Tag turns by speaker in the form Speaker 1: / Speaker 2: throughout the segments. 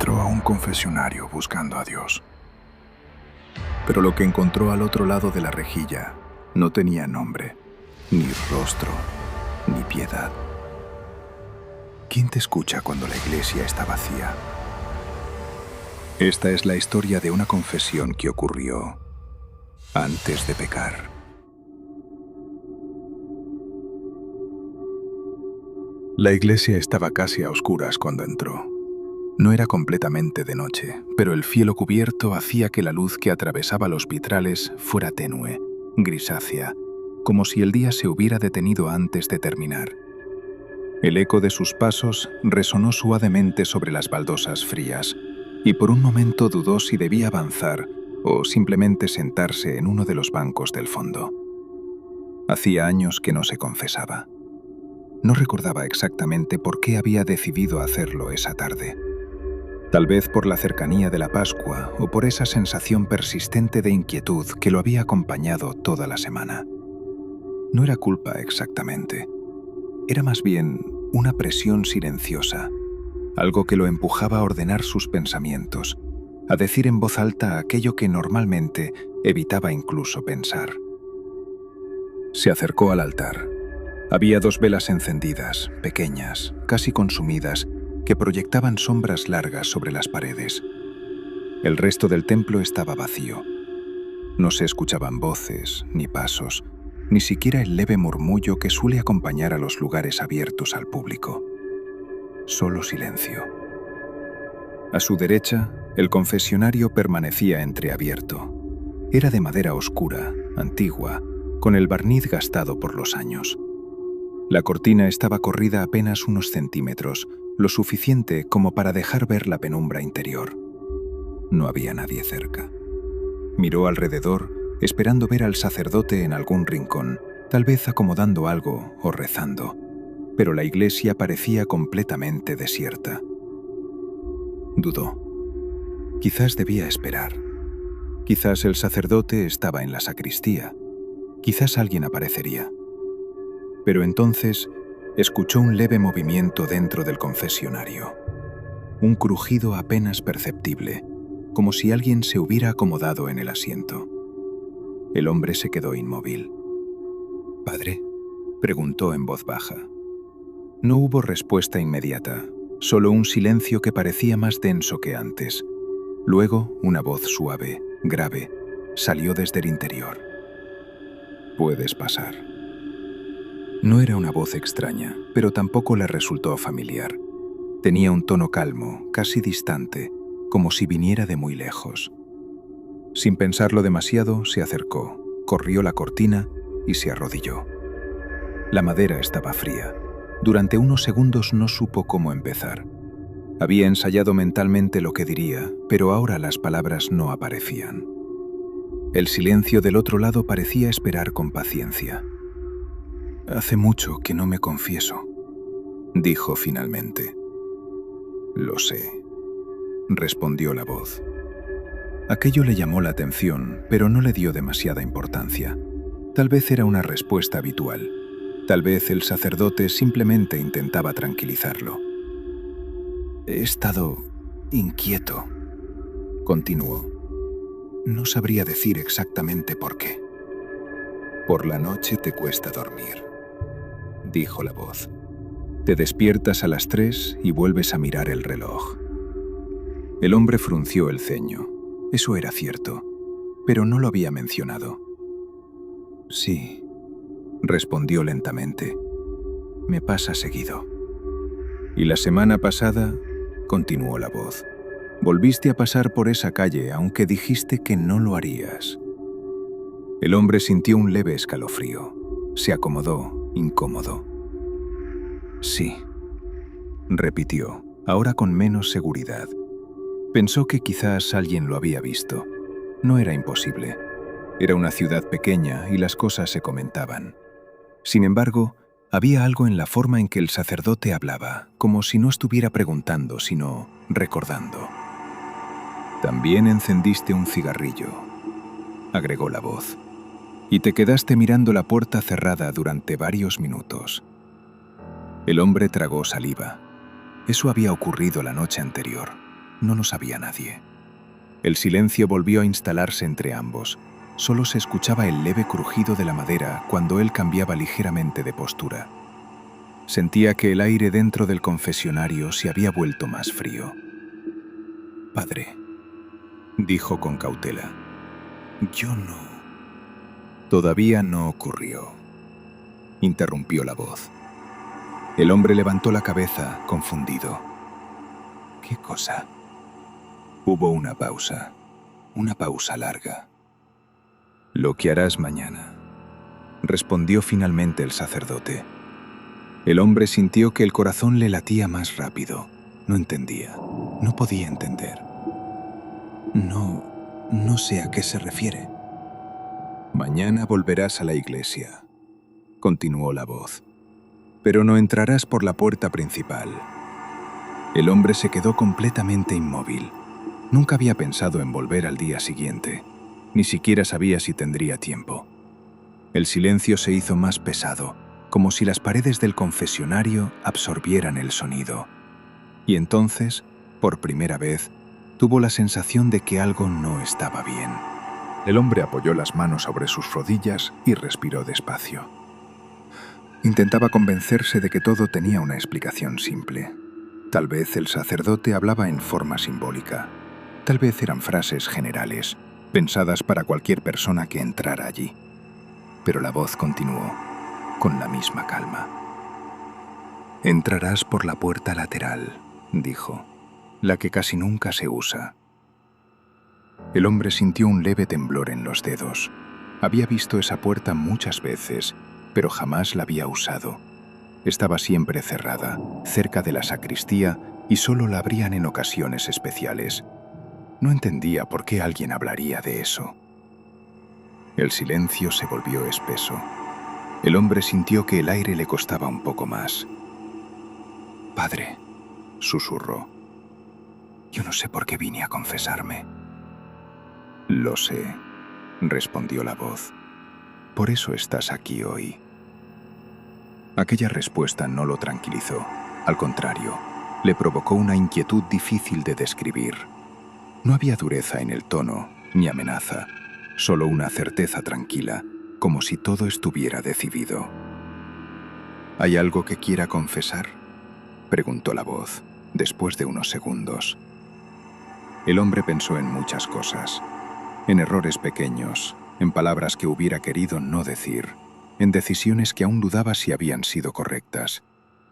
Speaker 1: entró a un confesionario buscando a Dios. Pero lo que encontró al otro lado de la rejilla no tenía nombre, ni rostro, ni piedad. ¿Quién te escucha cuando la iglesia está vacía? Esta es la historia de una confesión que ocurrió antes de pecar. La iglesia estaba casi a oscuras cuando entró. No era completamente de noche, pero el cielo cubierto hacía que la luz que atravesaba los vitrales fuera tenue, grisácea, como si el día se hubiera detenido antes de terminar. El eco de sus pasos resonó suavemente sobre las baldosas frías, y por un momento dudó si debía avanzar o simplemente sentarse en uno de los bancos del fondo. Hacía años que no se confesaba. No recordaba exactamente por qué había decidido hacerlo esa tarde. Tal vez por la cercanía de la Pascua o por esa sensación persistente de inquietud que lo había acompañado toda la semana. No era culpa exactamente. Era más bien una presión silenciosa, algo que lo empujaba a ordenar sus pensamientos, a decir en voz alta aquello que normalmente evitaba incluso pensar. Se acercó al altar. Había 2 velas encendidas, pequeñas, casi consumidas, que proyectaban sombras largas sobre las paredes. El resto del templo estaba vacío. No se escuchaban voces, ni pasos, ni siquiera el leve murmullo que suele acompañar a los lugares abiertos al público. Solo silencio. A su derecha, el confesionario permanecía entreabierto. Era de madera oscura, antigua, con el barniz gastado por los años. La cortina estaba corrida apenas unos centímetros, lo suficiente como para dejar ver la penumbra interior. No había nadie cerca. Miró alrededor, esperando ver al sacerdote en algún rincón, tal vez acomodando algo o rezando, pero la iglesia parecía completamente desierta. Dudó. Quizás debía esperar. Quizás el sacerdote estaba en la sacristía. Quizás alguien aparecería. Pero entonces escuchó un leve movimiento dentro del confesionario. Un crujido apenas perceptible, como si alguien se hubiera acomodado en el asiento. El hombre se quedó inmóvil. «¿Padre?», preguntó en voz baja. No hubo respuesta inmediata, solo un silencio que parecía más denso que antes. Luego, una voz suave, grave, salió desde el interior. «Puedes pasar». No era una voz extraña, pero tampoco le resultó familiar. Tenía un tono calmo, casi distante, como si viniera de muy lejos. Sin pensarlo demasiado, se acercó, corrió la cortina y se arrodilló. La madera estaba fría. Durante unos segundos no supo cómo empezar. Había ensayado mentalmente lo que diría, pero ahora las palabras no aparecían. El silencio del otro lado parecía esperar con paciencia. «Hace mucho que no me confieso», dijo finalmente. «Lo sé», respondió la voz. Aquello le llamó la atención, pero no le dio demasiada importancia. Tal vez era una respuesta habitual. Tal vez el sacerdote simplemente intentaba tranquilizarlo. «He estado inquieto», continuó. «No sabría decir exactamente por qué». «Por la noche te cuesta dormir», dijo la voz. «Te despiertas a las 3 y vuelves a mirar el reloj». El hombre frunció el ceño. Eso era cierto, pero no lo había mencionado. «Sí», respondió lentamente. «Me pasa seguido». «Y la semana pasada», continuó la voz, «volviste a pasar por esa calle aunque dijiste que no lo harías». El hombre sintió un leve escalofrío. Se acomodó, incómodo. «Sí», repitió, ahora con menos seguridad. Pensó que quizás alguien lo había visto. No era imposible. Era una ciudad pequeña y las cosas se comentaban. Sin embargo, había algo en la forma en que el sacerdote hablaba, como si no estuviera preguntando, sino recordando. «También encendiste un cigarrillo», agregó la voz. «Y te quedaste mirando la puerta cerrada durante varios minutos». El hombre tragó saliva. Eso había ocurrido la noche anterior. No lo sabía nadie. El silencio volvió a instalarse entre ambos. Solo se escuchaba el leve crujido de la madera cuando él cambiaba ligeramente de postura. Sentía que el aire dentro del confesionario se había vuelto más frío. «Padre», dijo con cautela, «yo no». «Todavía no ocurrió», interrumpió la voz. El hombre levantó la cabeza, confundido. «¿Qué cosa?» Hubo una pausa larga. «Lo que harás mañana», respondió finalmente el sacerdote. El hombre sintió que el corazón le latía más rápido. No entendía, no podía entender. No sé a qué se refiere. «Mañana volverás a la iglesia», continuó la voz, «pero no entrarás por la puerta principal». El hombre se quedó completamente inmóvil. Nunca había pensado en volver al día siguiente. Ni siquiera sabía si tendría tiempo. El silencio se hizo más pesado, como si las paredes del confesionario absorbieran el sonido. Y entonces, por primera vez, tuvo la sensación de que algo no estaba bien. El hombre apoyó las manos sobre sus rodillas y respiró despacio. Intentaba convencerse de que todo tenía una explicación simple. Tal vez el sacerdote hablaba en forma simbólica. Tal vez eran frases generales, pensadas para cualquier persona que entrara allí. Pero la voz continuó, con la misma calma. «Entrarás por la puerta lateral», dijo, «la que casi nunca se usa». El hombre sintió un leve temblor en los dedos. Había visto esa puerta muchas veces, pero jamás la había usado. Estaba siempre cerrada, cerca de la sacristía, y solo la abrían en ocasiones especiales. No entendía por qué alguien hablaría de eso. El silencio se volvió espeso. El hombre sintió que el aire le costaba un poco más. «Padre», susurró, «yo no sé por qué vine a confesarme». «Lo sé», respondió la voz. «Por eso estás aquí hoy». Aquella respuesta no lo tranquilizó. Al contrario, le provocó una inquietud difícil de describir. No había dureza en el tono, ni amenaza, solo una certeza tranquila, como si todo estuviera decidido. «¿Hay algo que quiera confesar?», preguntó la voz, después de unos segundos. El hombre pensó en muchas cosas, en errores pequeños, en palabras que hubiera querido no decir, en decisiones que aún dudaba si habían sido correctas,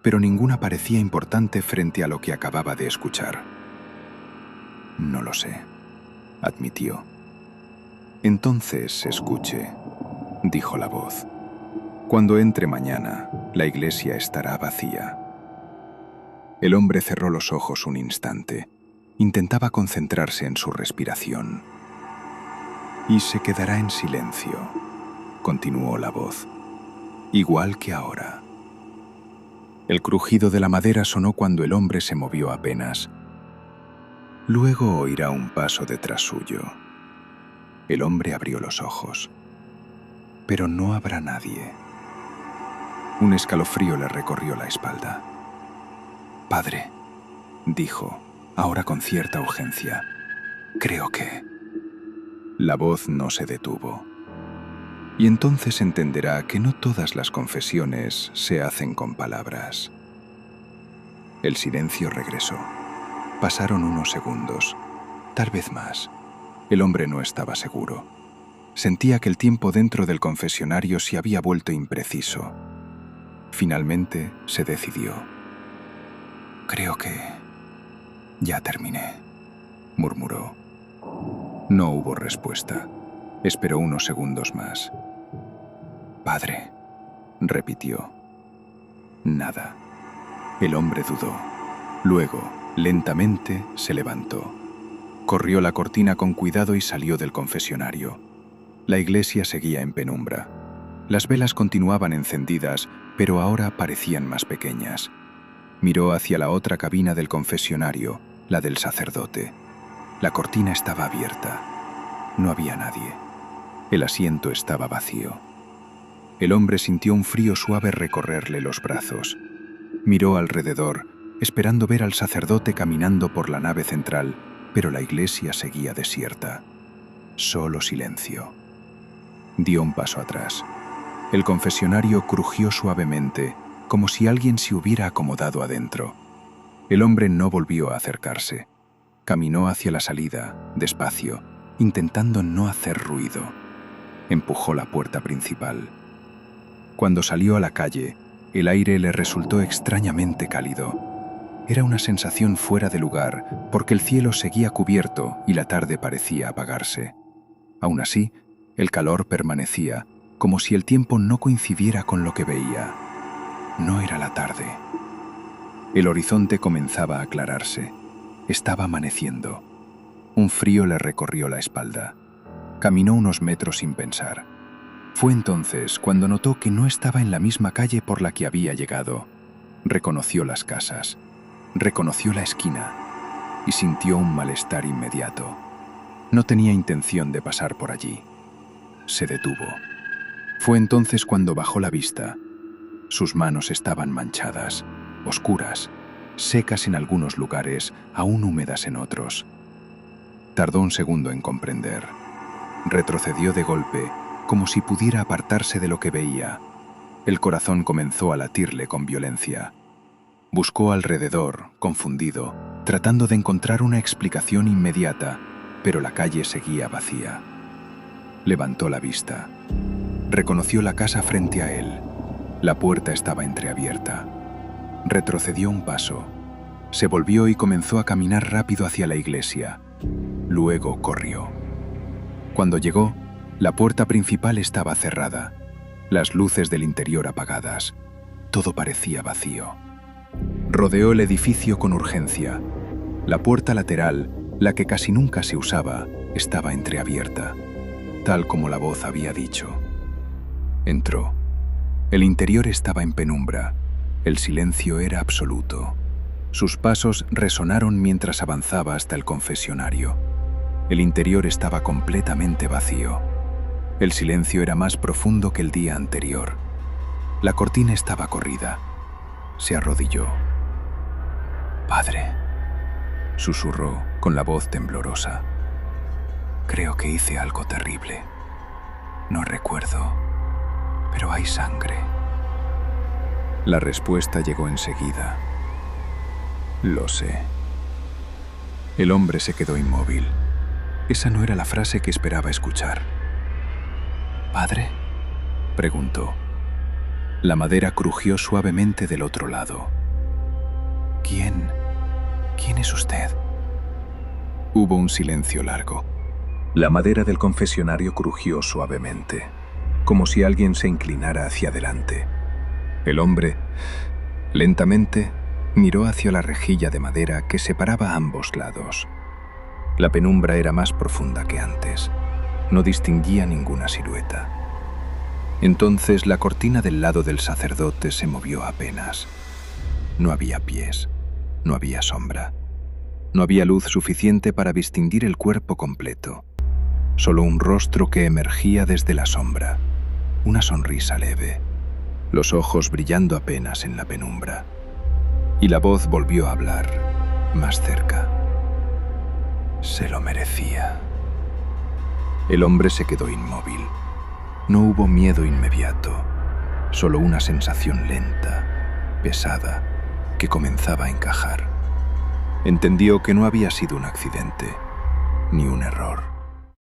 Speaker 1: pero ninguna parecía importante frente a lo que acababa de escuchar. «No lo sé», admitió. «Entonces escuche», dijo la voz. «Cuando entre mañana, la iglesia estará vacía». El hombre cerró los ojos un instante. Intentaba concentrarse en su respiración. «Y se quedará en silencio», continuó la voz, «igual que ahora». El crujido de la madera sonó cuando el hombre se movió apenas. Luego oirá un paso detrás suyo. El hombre abrió los ojos. Pero no habrá nadie. Un escalofrío le recorrió la espalda. «Padre», dijo, ahora con cierta urgencia, «creo que...». La voz no se detuvo. Y entonces entenderá que no todas las confesiones se hacen con palabras. El silencio regresó. Pasaron unos segundos, tal vez más. El hombre no estaba seguro. Sentía que el tiempo dentro del confesionario se había vuelto impreciso. Finalmente se decidió. «Creo que... ya terminé», murmuró. No hubo respuesta. Esperó unos segundos más. «Padre», repitió. Nada. El hombre dudó. Luego, lentamente, se levantó. Corrió la cortina con cuidado y salió del confesionario. La iglesia seguía en penumbra. Las velas continuaban encendidas, pero ahora parecían más pequeñas. Miró hacia la otra cabina del confesionario, la del sacerdote. La cortina estaba abierta. No había nadie. El asiento estaba vacío. El hombre sintió un frío suave recorrerle los brazos. Miró alrededor, esperando ver al sacerdote caminando por la nave central, pero la iglesia seguía desierta. Solo silencio. Dio un paso atrás. El confesionario crujió suavemente, como si alguien se hubiera acomodado adentro. El hombre no volvió a acercarse. Caminó hacia la salida, despacio, intentando no hacer ruido. Empujó la puerta principal. Cuando salió a la calle, el aire le resultó extrañamente cálido. Era una sensación fuera de lugar, porque el cielo seguía cubierto y la tarde parecía apagarse. Aún así, el calor permanecía, como si el tiempo no coincidiera con lo que veía. No era la tarde. El horizonte comenzaba a aclararse. Estaba amaneciendo. Un frío le recorrió la espalda. Caminó unos metros sin pensar. Fue entonces cuando notó que no estaba en la misma calle por la que había llegado. Reconoció las casas, reconoció la esquina y sintió un malestar inmediato. No tenía intención de pasar por allí. Se detuvo. Fue entonces cuando bajó la vista. Sus manos estaban manchadas, oscuras, secas en algunos lugares, aún húmedas en otros. Tardó un segundo en comprender. Retrocedió de golpe, como si pudiera apartarse de lo que veía. El corazón comenzó a latirle con violencia. Buscó alrededor, confundido, tratando de encontrar una explicación inmediata, pero la calle seguía vacía. Levantó la vista. Reconoció la casa frente a él. La puerta estaba entreabierta. Retrocedió un paso. Se volvió y comenzó a caminar rápido hacia la iglesia. Luego corrió. Cuando llegó, la puerta principal estaba cerrada. Las luces del interior apagadas. Todo parecía vacío. Rodeó el edificio con urgencia. La puerta lateral, la que casi nunca se usaba, estaba entreabierta, tal como la voz había dicho. Entró. El interior estaba en penumbra. El silencio era absoluto. Sus pasos resonaron mientras avanzaba hasta el confesionario. El interior estaba completamente vacío. El silencio era más profundo que el día anterior. La cortina estaba corrida. Se arrodilló. «Padre», susurró con la voz temblorosa. «Creo que hice algo terrible. No recuerdo, pero hay sangre». La respuesta llegó enseguida. «Lo sé». El hombre se quedó inmóvil. Esa no era la frase que esperaba escuchar. «¿Padre?», preguntó. La madera crujió suavemente del otro lado. ¿Quién es usted?». Hubo un silencio largo. La madera del confesionario crujió suavemente, como si alguien se inclinara hacia adelante. El hombre, lentamente, miró hacia la rejilla de madera que separaba ambos lados. La penumbra era más profunda que antes. No distinguía ninguna silueta. Entonces la cortina del lado del sacerdote se movió apenas. No había pies, no había sombra. No había luz suficiente para distinguir el cuerpo completo. Solo un rostro que emergía desde la sombra. Una sonrisa leve. Los ojos brillando apenas en la penumbra. Y la voz volvió a hablar, más cerca. Se lo merecía. El hombre se quedó inmóvil. No hubo miedo inmediato, solo una sensación lenta, pesada, que comenzaba a encajar. Entendió que no había sido un accidente, ni un error,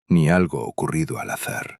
Speaker 1: ni algo ocurrido al azar.